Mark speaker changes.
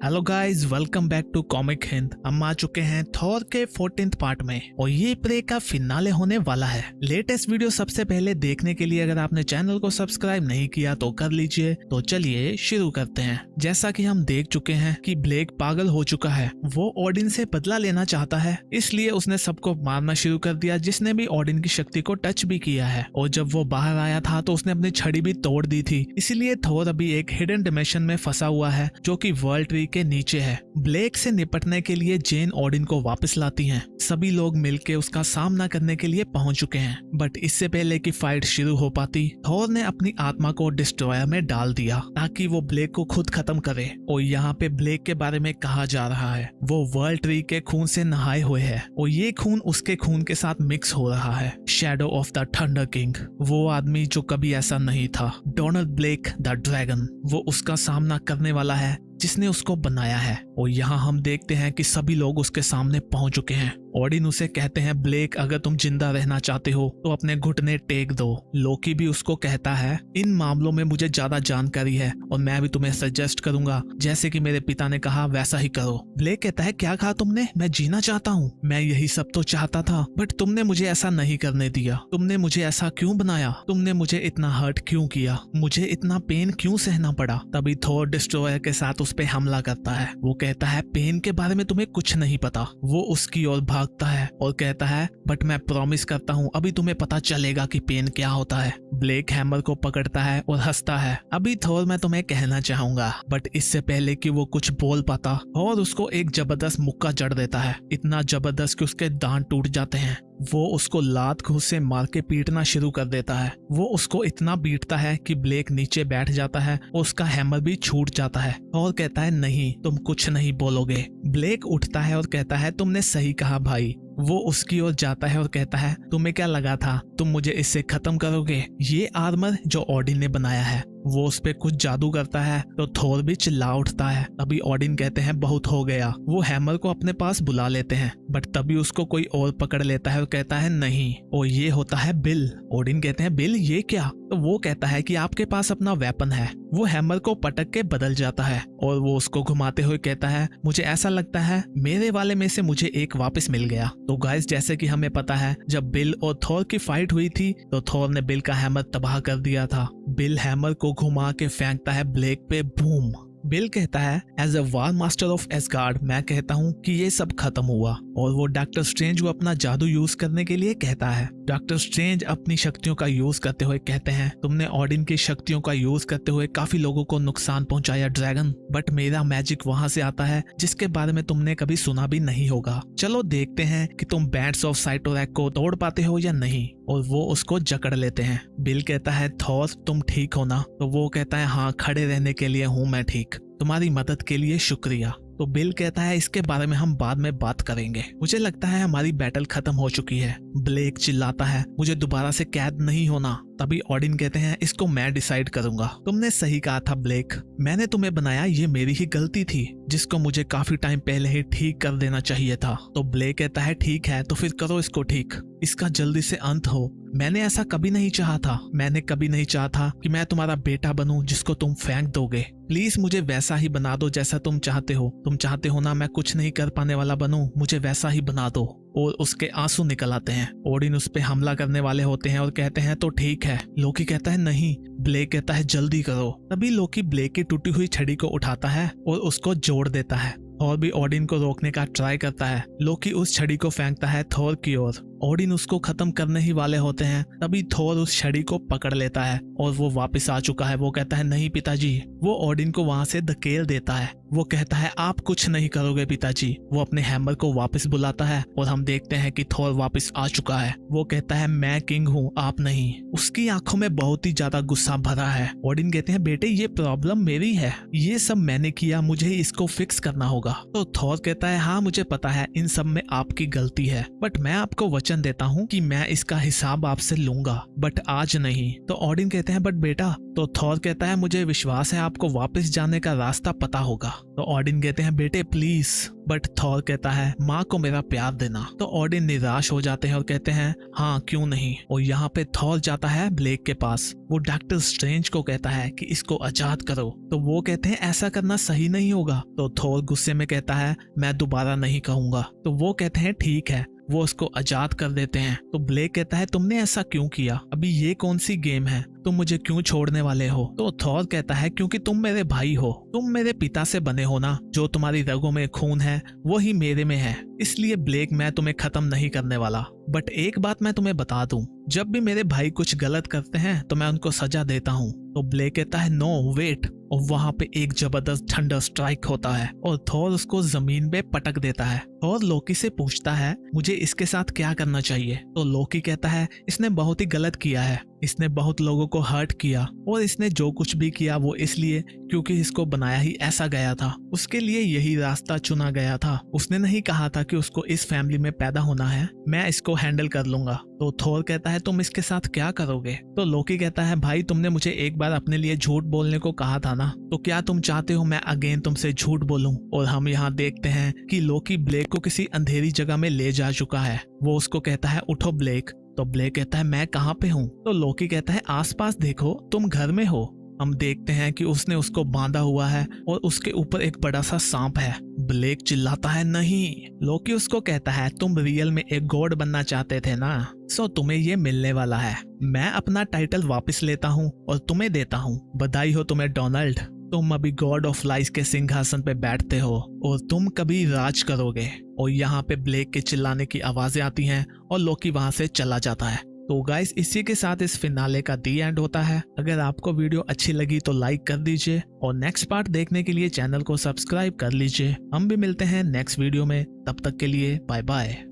Speaker 1: Hello guys, welcome back to Comic Hind. हम आ चुके हैं थॉर के 14th पार्ट में और ये प्रे का फिनाले होने वाला है। लेटेस्ट वीडियो सबसे पहले देखने के लिए अगर आपने चैनल को सब्सक्राइब नहीं किया तो कर लीजिए। तो चलिए शुरू करते हैं। जैसा कि हम देख चुके हैं कि ब्लेक पागल हो चुका है। वो ओडिन से बदला लेना चाहता है, इसलिए उसने सबको मारना शुरू कर दिया जिसने भी ओडिन की शक्ति को टच भी किया है। और जब वो बाहर आया था तो उसने अपनी छड़ी भी तोड़ दी थी। इसीलिए थॉर अभी एक हिडन डिमेंशन में फंसा हुआ है जो कि वर्ल्ड ट्री के नीचे है। ब्लेक से निपटने के लिए जेन ओडिन को वापस लाती हैं। सभी लोग मिलकर उसका सामना करने के लिए पहुंच चुके हैं, बट इससे पहले कि फाइट शुरू हो पाती, थॉर ने अपनी आत्मा को डिस्ट्रॉयर में डाल दिया ताकि वो ब्लेक को खुद खत्म करे। और यहाँ पे ब्लेक के बारे में कहा जा रहा है वो वर्ल्ड ट्री के खून से नहाए हुए है और ये खून उसके खून के साथ मिक्स हो रहा है। Shadow of the thunder king, वो आदमी जो कभी ऐसा नहीं था, डोनाल्ड ब्लेक द ड्रैगन, वो उसका सामना करने वाला है जिसने उसको बनाया है। और यहाँ हम देखते हैं कि सभी लोग उसके सामने पहुंच चुके हैं। ओडिन उसे कहते हैं, ब्लेक अगर तुम जिंदा रहना चाहते हो तो अपने घुटने टेक दो। लोकी भी उसको कहता है, इन मामलों में मुझे ज्यादा जानकारी है और मैं भी तुम्हें सजेस्ट करूंगा जैसे कि मेरे पिता ने कहा वैसा ही करो। ब्लेक कहता है, क्या कहा तुमने? मैं जीना चाहता हूँ, मैं यही सब तो चाहता था, बट तुमने मुझे ऐसा नहीं करने दिया। तुमने मुझे ऐसा क्यों बनाया? तुमने मुझे इतना हर्ट क्यों किया? मुझे इतना पेन क्यों सहना पड़ा? तभी थॉर डिस्ट्रॉयर के साथ उस पे हमला करता है। वो कहता है, पेन के बारे में तुम्हें कुछ नहीं पता। वो उसकी ओर भागता है और कहता है, बट मैं प्रॉमिस करता हूँ अभी तुम्हें पता चलेगा कि पेन क्या होता है। ब्लेक हैमर को पकड़ता है और हंसता है, अभी थॉर मैं तुम्हें कहना चाहूंगा। बट इससे पहले कि वो कुछ बोल पाता और उसको एक जबरदस्त मुक्का जड़ देता है, इतना जबरदस्त कि उसके दांत टूट जाते हैं। वो उसको लात घूंस से मार के पीटना शुरू कर देता है। वो उसको इतना पीटता है कि ब्लेक नीचे बैठ जाता है और उसका हैमर भी छूट जाता है और कहता है, नहीं तुम कुछ नहीं बोलोगे। ब्लेक उठता है और कहता है, तुमने सही कहा भाई। वो उसकी ओर जाता है और कहता है, तुम्हें क्या लगा था तुम मुझे इससे खत्म करोगे? ये आर्मर जो ओडिन ने बनाया है, वो उस पे कुछ जादू करता है। तो थॉर भी चिल्ला उठता है। तभी ओडिन कहते हैं, बहुत हो गया। वो हैमर को अपने पास बुला लेते हैं, बट तभी उसको कोई और पकड़ लेता है और कहता है, नहीं। और ये होता है बिल। ओडिन कहते हैं, बिल ये क्या? तो वो कहता है कि आपके पास अपना वेपन है। वो हैमर को पटक के बदल जाता है और वो उसको घुमाते हुए कहता है, मुझे ऐसा लगता है मेरे वाले में से मुझे एक वापस मिल गया। तो गाइस, जैसे कि हमें पता है जब बिल और थॉर की फाइट हुई थी तो थॉर ने बिल का हैमर तबाह कर दिया था। बिल हैमर को घुमा के फेंकता है ब्लेक पे, बूम। बिल कहता है, as a war master of Asgard मैं कहता हूँ कि ये सब खत्म हुआ। और वो डॉक्टर स्ट्रेंज को अपना जादू यूज करने के लिए कहता है। डॉक्टर स्ट्रेंज अपनी शक्तियों का यूज करते हुए कहते हैं, तुमने ओडिन की शक्तियों का यूज करते हुए काफी लोगों को नुकसान पहुंचाया ड्रैगन, बट मेरा मैजिक वहां से आता है जिसके बारे में तुमने कभी सुना भी नहीं होगा। चलो देखते हैं कि तुम बैंड्स ऑफ साइटोरैक को तोड़ पाते हो या नहीं। और वो उसको जकड़ लेते हैं। बिल कहता है, थॉर तुम ठीक हो ना? तो वो कहता है, हाँ खड़े रहने के लिए हूँ मैं ठीक, तुम्हारी मदद के लिए शुक्रिया। तो बिल कहता है, इसके बारे में हम बाद में बात करेंगे, मुझे लगता है हमारी बैटल खत्म हो चुकी है। ब्लेक चिल्लाता है, मुझे दोबारा से कैद नहीं होना। तभी ओडिन कहते हैं, इसको मैं डिसाइड करूंगा। तुमने सही कहा था ब्लेक, मैंने तुम्हें बनाया, ये मेरी ही गलती थी जिसको मुझे काफी टाइम पहले ही ठीक कर देना चाहिए था। तो ब्लेक कहता है, ठीक है तो फिर करो इसको ठीक, इसका जल्दी से अंत हो। मैंने ऐसा कभी नहीं चाहा था। मैंने कभी नहीं चाहा था कि मैं तुम्हारा बेटा बनूं जिसको तुम फेंक दोगे। प्लीज मुझे वैसा ही बना दो जैसा तुम चाहते हो। तुम चाहते हो ना मैं कुछ नहीं कर पाने वाला बनूं, मुझे वैसा ही बना दो। और उसके आंसू निकल आते हैं। ओडिन उस पे हमला करने वाले होते हैं और कहते हैं, तो ठीक है। लोकी कहता है, नहीं। ब्लेक कहता है, जल्दी करो। तभी लोकी ब्लेक की टूटी हुई छड़ी को उठाता है और उसको जोड़ देता है और भी ओडिन को रोकने का ट्राई करता है। लोकी उस छड़ी को फेंकता है थॉर की ओर। ओडिन उसको खत्म करने ही वाले होते हैं, तभी थॉर उस छड़ी को पकड़ लेता है और वो वापस आ चुका है। वो कहता है, नहीं पिताजी। वो ओडिन को वहां से धकेल देता है। वो कहता है, आप कुछ नहीं करोगे पिताजी। वो अपने हैमर को वापस बुलाता है और हम देखते हैं कि थॉर वापस आ चुका है। वो कहता है, मैं किंग हूँ आप नहीं। उसकी आंखों में बहुत ही ज्यादा गुस्सा भरा है। ओडिन कहते हैं, बेटे ये प्रॉब्लम मेरी है, ये सब मैंने किया, मुझे ही इसको फिक्स करना होगा। तो थॉर कहता है, हाँ मुझे पता है इन सब में आपकी गलती है, बट मैं आपको वचन वचन देता हूँ कि मैं इसका हिसाब आपसे लूंगा, बट आज नहीं। तो ओडिन कहते हैं बट बेटा। तो थॉर कहता है मुझे विश्वास है आपको वापस जाने का रास्ता पता होगा। तो ओडिन कहते हैं बेटे प्लीज। बट थॉर कहता है माँ को मेरा प्यार देना। तो ओडिन निराश हो जाते हैं और कहते हैं हाँ क्यों नहीं। और यहाँ पे थॉर जाता है ब्लेक के पास। वो डॉक्टर स्ट्रेंज को कहता है कि इसको आजाद करो। तो वो कहते हैं ऐसा करना सही नहीं होगा। तो थॉर गुस्से में कहता है मैं दोबारा नहीं कहूंगा। तो वो कहते हैं ठीक है, वो उसको आजाद कर देते हैं। तो ब्लेक कहता है तुमने ऐसा क्यों किया, अभी ये कौन सी गेम है, तुम मुझे क्यों छोड़ने वाले हो। तो थॉर कहता है क्योंकि तुम मेरे भाई हो, तुम मेरे पिता से बने हो ना, जो तुम्हारी रगों में खून है वही मेरे में है, इसलिए ब्लेक मैं तुम्हें खत्म नहीं करने वाला। बट एक बात मैं तुम्हें बता दूं, जब भी मेरे भाई कुछ गलत करते हैं तो मैं उनको सजा देता हूँ। तो ब्लेक कहता है नो वेट। और वहां पे एक जबरदस्त थंडर स्ट्राइक होता है और थॉर उसको जमीन पे पटक देता है। थॉर लोकी से पूछता है मुझे इसके साथ क्या करना चाहिए। तो लोकी कहता है इसने बहुत ही गलत किया है, इसने बहुत लोगों को हर्ट किया और इसने जो कुछ भी किया वो इसलिए क्योंकि इसको बनाया ही ऐसा गया था, उसके लिए यही रास्ता चुना गया था। उसने नहीं कहा था कि उसको इस फैमिली में पैदा होना है, मैं इसको हैंडल कर लूंगा। तो थॉर कहता है तुम इसके साथ क्या करोगे। तो लोकी कहता है भाई तुमने मुझे एक बार अपने लिए झूठ बोलने को कहा था ना, तो क्या तुम चाहते हो मैं अगेन तुमसे झूठ बोलूं। और हम यहाँ देखते हैं कि लोकी ब्लेक को किसी अंधेरी जगह में ले जा चुका है। वो उसको कहता है उठो ब्लेक। तो ब्लेक कहता है मैं कहाँ पे हूँ। तो लोकी कहता है आसपास देखो, तुम घर में हो। हम देखते हैं कि उसने उसको बांधा हुआ है और उसके ऊपर एक बड़ा सा सांप है। ब्लेक चिल्लाता है नहीं। लोकी उसको कहता है तुम रियल में एक गॉड बनना चाहते थे ना, सो तुम्हें ये मिलने वाला है। मैं अपना टाइटल वापस लेता हूँ और तुम्हें देता हूँ। बधाई हो तुम्हें डोनाल्ड, तुम अभी गॉड ऑफ लाइस के सिंहासन पे बैठते हो और तुम कभी राज करोगे। और यहाँ पे ब्लेक के चिल्लाने की आवाजें आती हैं और लोकी वहां से चला जाता है। तो गाइस इसी के साथ इस फिनाले का दी एंड होता है। अगर आपको वीडियो अच्छी लगी तो लाइक कर दीजिए और नेक्स्ट पार्ट देखने के लिए चैनल को सब्सक्राइब कर लीजिए। हम भी मिलते हैं नेक्स्ट वीडियो में, तब तक के लिए बाय बाय।